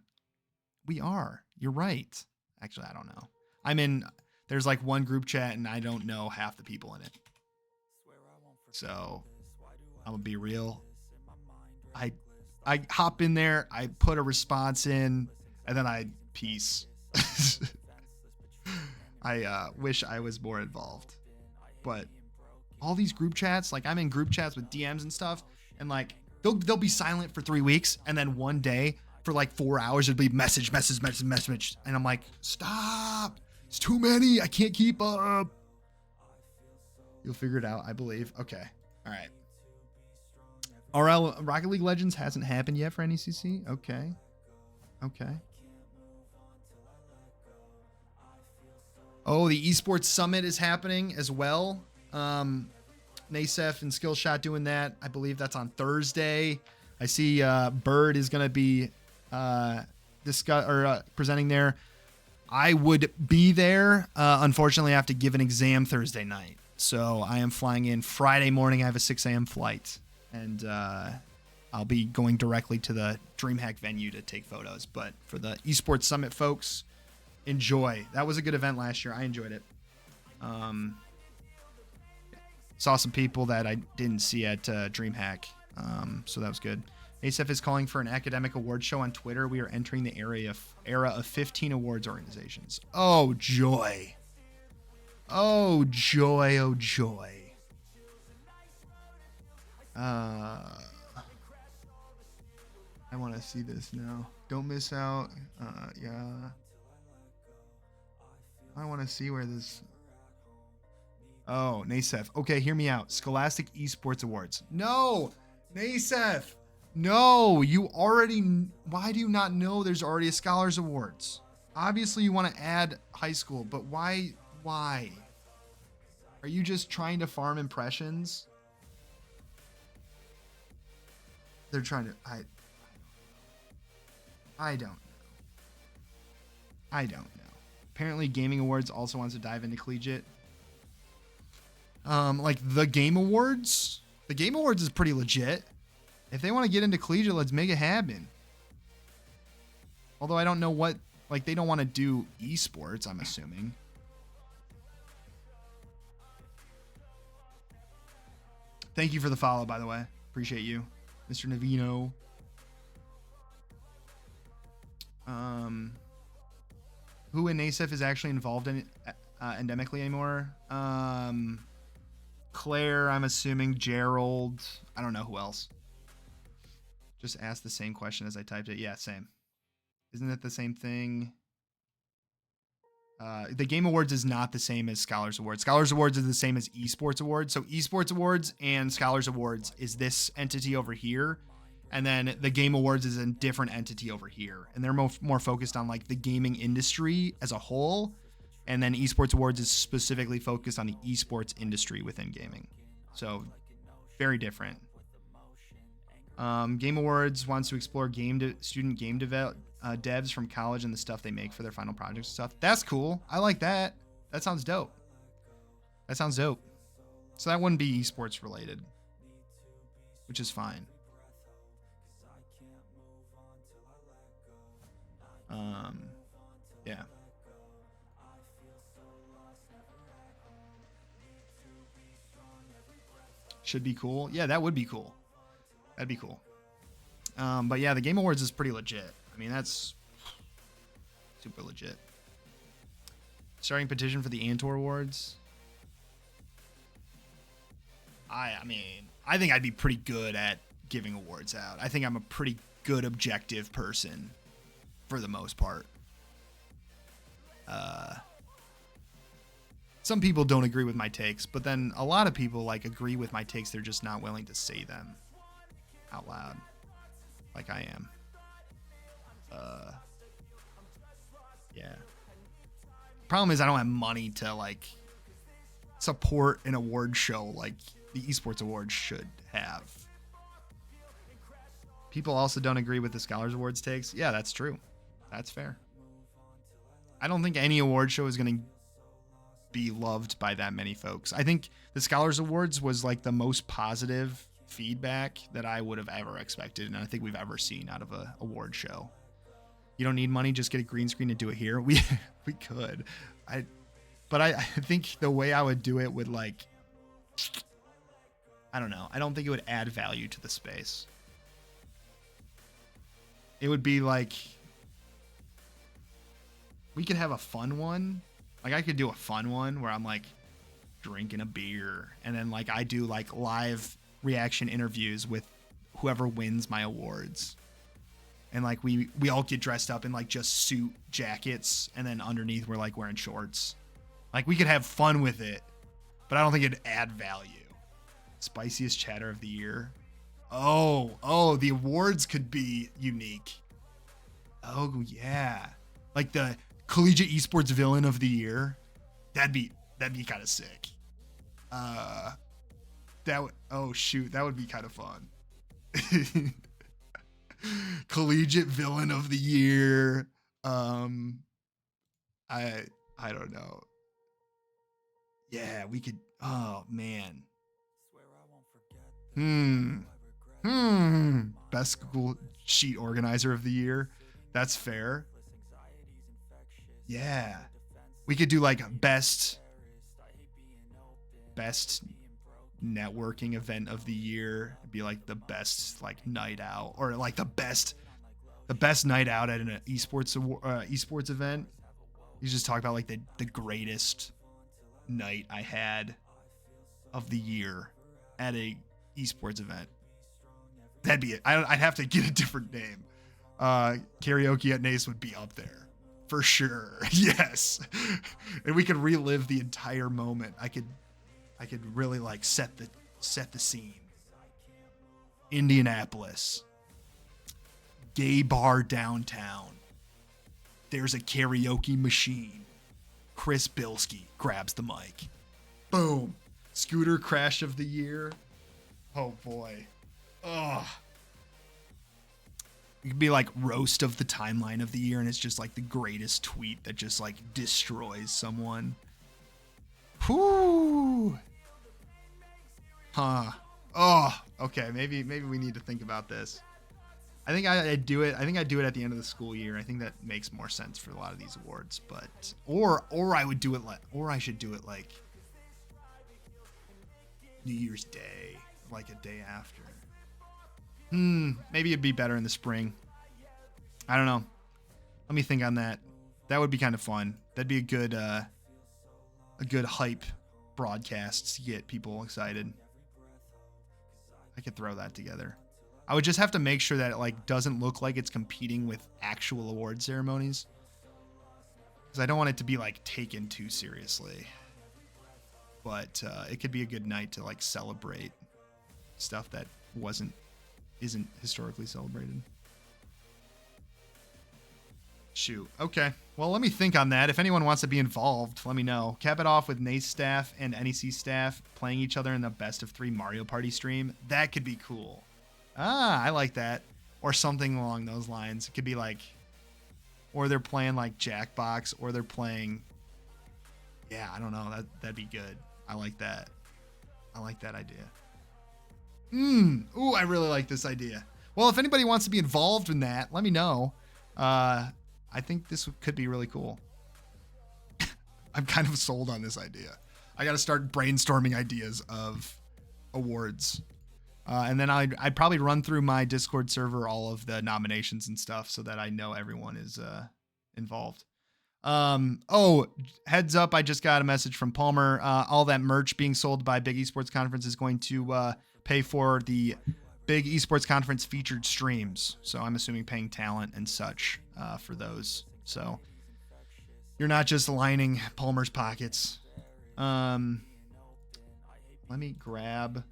We are. You're right. Actually, I don't know. I'm in, there's like one group chat and I don't know half the people in it. So I'm gonna be real. I hop in there, I put a response in, and then I peace. I wish I was more involved. But all these group chats, like I'm in group chats with DMs and stuff, and like they'll be silent for 3 weeks, and then one day for like 4 hours it'll be message, and I'm like, stop! It's too many. I can't keep up. You'll figure it out, I believe. Okay. All right. RL Rocket League Legends hasn't happened yet for NECC. Okay. Oh, the esports summit is happening as well. NASEF and Skillshot doing that. I believe that's on Thursday. I see Bird is going to be presenting there. I would be there. Unfortunately, I have to give an exam Thursday night. So I am flying in Friday morning. I have a 6 a.m. flight. And I'll be going directly to the DreamHack venue to take photos. But for the esports summit folks, enjoy. That was a good event last year. I enjoyed it. Saw some people that I didn't see at DreamHack. So that was good. ASF is calling for an academic award show on Twitter. We are entering the era of 15 awards organizations. Oh, joy. Oh, joy. Oh, joy. I want to see this now. Don't miss out. Yeah. I want to see where this... Oh, NASEF. Okay, hear me out. Scholastic Esports Awards. No! NASEF! No! You already... Why do you not know there's already a Scholars Awards? Obviously, you want to add high school, but why? Why? Are you just trying to farm impressions? They're trying to... I don't know. Apparently, Gaming Awards also wants to dive into collegiate. Like the Game Awards? The Game Awards is pretty legit. If they want to get into collegiate, let's make it happen. Although I don't know what... Like, they don't want to do esports, I'm assuming. Thank you for the follow, by the way. Appreciate you, Mr. Navino. Who in NASEF is actually involved in endemically anymore? Claire, I'm assuming. Gerald. I don't know who else. Just asked the same question as I typed it. Yeah, same. Isn't it the same thing? The Game Awards is not the same as Scholars Awards. Scholars Awards is the same as Esports Awards. So Esports Awards and Scholars Awards is this entity over here. And then the Game Awards is a different entity over here. And they're more focused on like the gaming industry as a whole. And then Esports Awards is specifically focused on the esports industry within gaming. So very different. Game Awards wants to explore student game devs from college and the stuff they make for their final projects and stuff. That's cool. I like that. That sounds dope. So that wouldn't be esports related, which is fine. Yeah. Should be cool. Yeah, that would be cool. That'd be cool. But yeah, the Game Awards is pretty legit. I mean, that's super legit. Starting petition for the Antor Awards. I mean, I think I'd be pretty good at giving awards out. I think I'm a pretty good objective person for the most part. Some people don't agree with my takes, but then a lot of people like agree with my takes. They're just not willing to say them out loud like I am. Yeah. Problem is I don't have money to like support an award show like the Esports Awards should have. People also don't agree with the Scholars Awards takes. Yeah, that's true. That's fair. I don't think any award show is going to be loved by that many folks. I think the Scholars Awards was like the most positive feedback that I would have ever expected, and I think we've ever seen out of a award show. You don't need money, just get a green screen and do it here. We could. But I think the way I would do it would like, I don't know. I don't think it would add value to the space. It would be like, we could have a fun one. Like I could do a fun one where I'm like drinking a beer and then like I do like live reaction interviews with whoever wins my awards. And like we all get dressed up in like just suit jackets and then underneath we're like wearing shorts. Like we could have fun with it, but I don't think it'd add value. Spiciest chatter of the year. Oh, the awards could be unique. Oh yeah. Like the collegiate esports villain of the year. That'd be kind of sick. That would be kind of fun. Collegiate villain of the year. I don't know. Yeah, we could. Oh man. Best school sheet organizer of the year. That's fair. Yeah. We could do like best networking event of the year. It'd be like the best like night out, or like the best night out at an esports event. You just talk about like the greatest night I had of the year at a esports event. That'd be it. I'd have to get a different name. Karaoke at Nace would be up there for sure. Yes. And we could relive the entire moment. I could really like set the scene. Indianapolis. Gay bar downtown. There's a karaoke machine. Chris Bilski grabs the mic. Boom. Scooter crash of the year. Oh boy. Ugh. It could be like roast of the timeline of the year, and it's just like the greatest tweet that just like destroys someone. Whoo. Huh. Oh, okay. Maybe we need to think about this. I think I'd do it. I think I'd do it at the end of the school year. I think that makes more sense for a lot of these awards. But or I would do it like, or I should do it like New Year's Day, like a day after. Maybe it'd be better in the spring. I don't know. Let me think on that. That would be kind of fun. That'd be a good hype broadcast to get people excited. I could throw that together. I would just have to make sure that it like doesn't look like it's competing with actual award ceremonies, because I don't want it to be like taken too seriously. But it could be a good night to like celebrate stuff that isn't historically celebrated. Shoot. Okay. Well, let me think on that. If anyone wants to be involved, let me know. Cap it off with NACE staff and NEC staff playing each other in the best of 3 Mario Party stream. That could be cool. I like that. Or something along those lines. It could be like, or they're playing like Jackbox, or they're playing, yeah, I don't know. That'd be good. I like that. I like that idea. Ooh, I really like this idea. Well, if anybody wants to be involved in that, let me know. I think this could be really cool. I'm kind of sold on this idea. I got to start brainstorming ideas of awards. And then I'd probably run through my Discord server all of the nominations and stuff so that I know everyone is involved. Heads up, I just got a message from Palmer. All that merch being sold by Big Esports Conference is going to pay for the Big Esports Conference featured streams. So I'm assuming paying talent and such for those. So you're not just lining Palmer's pockets. Let me grab,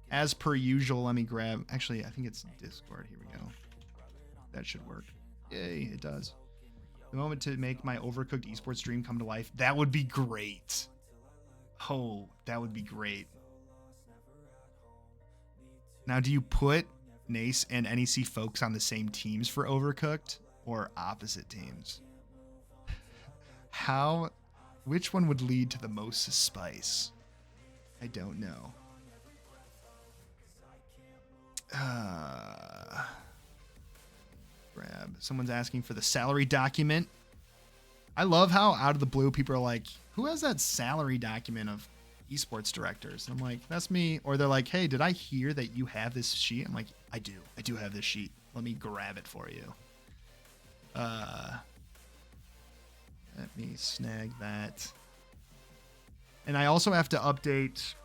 as per usual, actually, I think it's Discord. Here we go. That should work. Yay, it does. The moment to make my Overcooked esports stream come to life. That would be great. Oh, that would be great. Now, do you put NACE and NEC folks on the same teams for Overcooked or opposite teams? How Which one would lead to the most spice? I don't know. Grab. Someone's asking for the salary document. I love how out of the blue people are like, who has that salary document of esports directors? And I'm like, that's me. Or they're like, hey, did I hear that you have this sheet? I'm like, I do have this sheet. Let me grab it for you. Let me snag that. And I also have to update.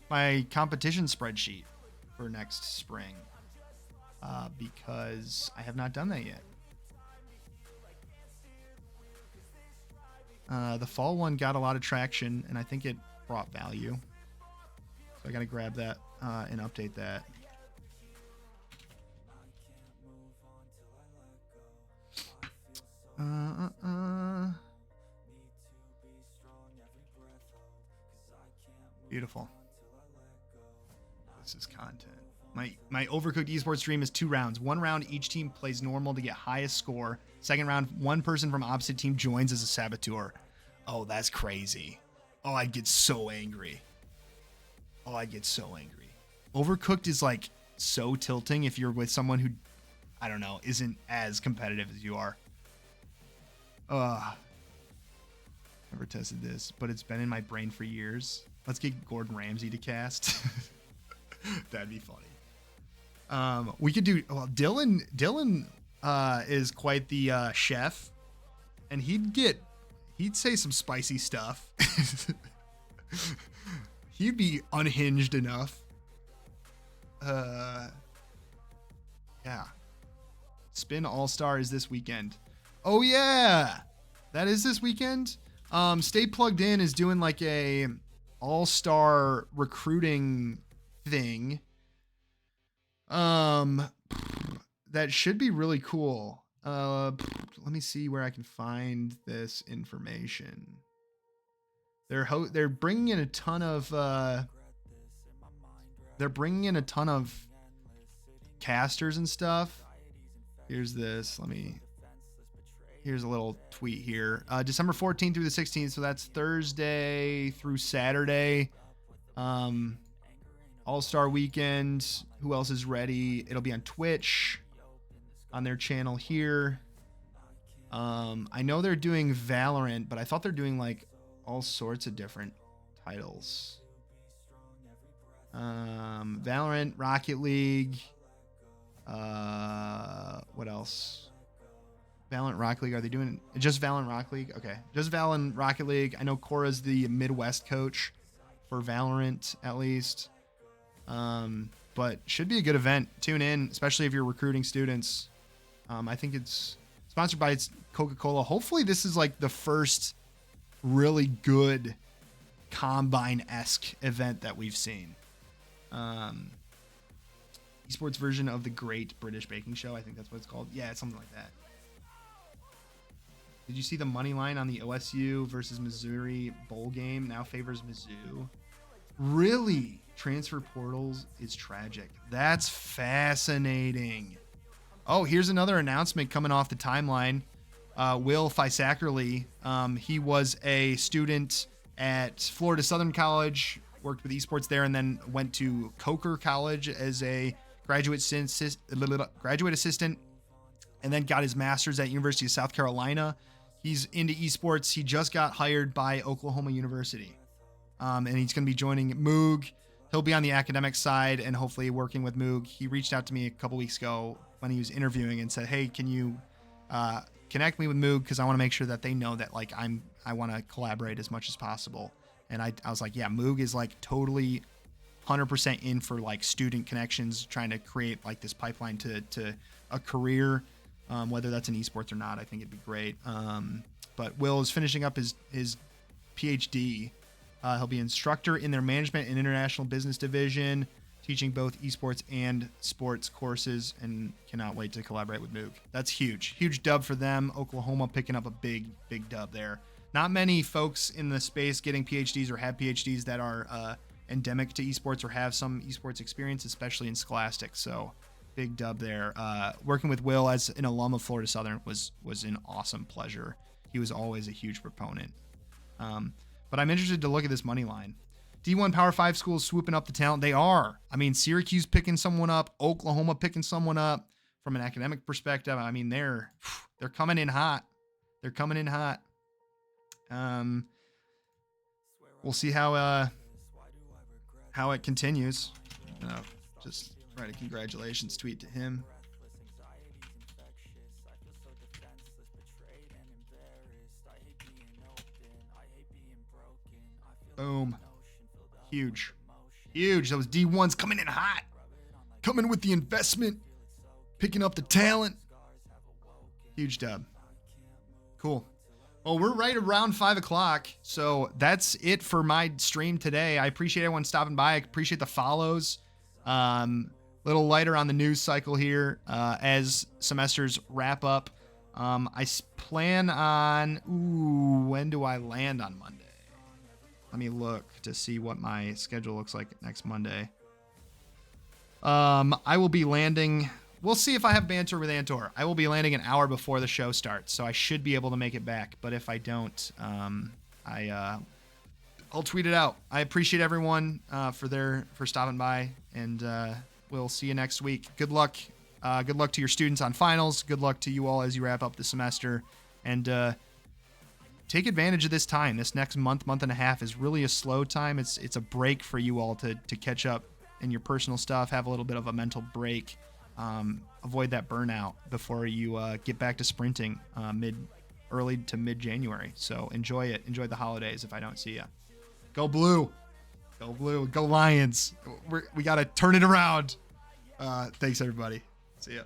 My competition spreadsheet for next spring. Because I have not done that yet. The fall one got a lot of traction, and I think it brought value. So I got to grab that and update that. Beautiful. This is content. My Overcooked esports stream is 2 rounds. 1 round, each team plays normal to get highest score. Second round, 1 person from opposite team joins as a saboteur. Oh, that's crazy. Oh, I'd get so angry. Overcooked is like so tilting if you're with someone who, I don't know, isn't as competitive as you are. Never tested this, but it's been in my brain for years. Let's get Gordon Ramsay to cast. That'd be funny. We could do, well, Dylan is quite the chef, and he'd say some spicy stuff. He'd be unhinged enough. Yeah. Spin All-Star is this weekend. Oh yeah, that is this weekend. Stay Plugged In is doing like a all-star recruiting thing. That should be really cool. Let me see where I can find this information. They're bringing in a ton of casters and stuff. Here's this. Here's a little tweet here. December 14th through the 16th, so that's Thursday through Saturday. All-Star Weekend. Who else is ready? It'll be on Twitch, on their channel here. I know they're doing Valorant, but I thought they're doing like all sorts of different titles. Valorant, Rocket League. What else? Valorant Rocket League. Are they doing just Valorant Rocket League? Okay, just Valorant Rocket League. I know Cora's the Midwest coach for Valorant, at least. But should be a good event. Tune in, especially if you're recruiting students. I think it's sponsored by Coca-Cola. Hopefully this is like the first really good Combine-esque event that we've seen. Esports version of the Great British Baking Show. I think that's what it's called. Yeah, it's something like that. Did you see the money line on the OSU versus Missouri bowl game now favors Mizzou? Really? Transfer portals is tragic. That's fascinating. Oh, here's another announcement coming off the timeline. Will Fisackerly, he was a student at Florida Southern College, worked with esports there, and then went to Coker College as a graduate assistant, and then got his master's at University of South Carolina. He's into esports. He just got hired by Oklahoma University, and he's going to be joining Moog. He'll be on the academic side and hopefully working with Moog. He reached out to me a couple weeks ago when he was interviewing and said, hey, can you connect me with Moog, because I want to make sure that they know that like I want to collaborate as much as possible. And I was like, yeah, Moog is like totally 100% in for like student connections, trying to create like this pipeline to a career, whether that's in esports or not. I think it'd be great. But Will is finishing up his PhD. He'll be instructor in their management and international business division, teaching both esports and sports courses, and cannot wait to collaborate with Moog. That's huge. Huge dub for them. Oklahoma picking up a big dub there. Not many folks in the space getting PhDs or have PhDs that are endemic to esports or have some esports experience, especially in Scholastic. So big dub there. Working with Will as an alum of Florida Southern was an awesome pleasure. He was always a huge proponent. But I'm interested to look at this money line. D1 Power 5 schools swooping up the talent. They are. I mean, Syracuse picking someone up, Oklahoma picking someone up. From an academic perspective, I mean, they're coming in hot. They're coming in hot. We'll see how it continues. Just write a congratulations tweet to him. Boom. Huge. Those D1s coming in hot. Coming with the investment. Picking up the talent. Huge dub. Cool. Well, we're right around 5 o'clock. So that's it for my stream today. I appreciate everyone stopping by. I appreciate the follows. Little lighter on the news cycle here as semesters wrap up. I plan on... when do I land on Monday? Let me look to see what my schedule looks like next Monday. I will be landing... We'll see if I have banter with Antor. I will be landing an hour before the show starts, so I should be able to make it back. But if I don't, I'll tweet it out. I appreciate everyone for stopping by, and we'll see you next week. Good luck. Good luck to your students on finals. Good luck to you all as you wrap up the semester, and take advantage of this time. This next month and a half is really a slow time. It's a break for you all to catch up in your personal stuff, have a little bit of a mental break. Avoid that burnout before you get back to sprinting early to mid-January. So enjoy it. Enjoy the holidays if I don't see you. Go Blue. Go Blue. Go Lions. We got to turn it around. Thanks, everybody. See ya.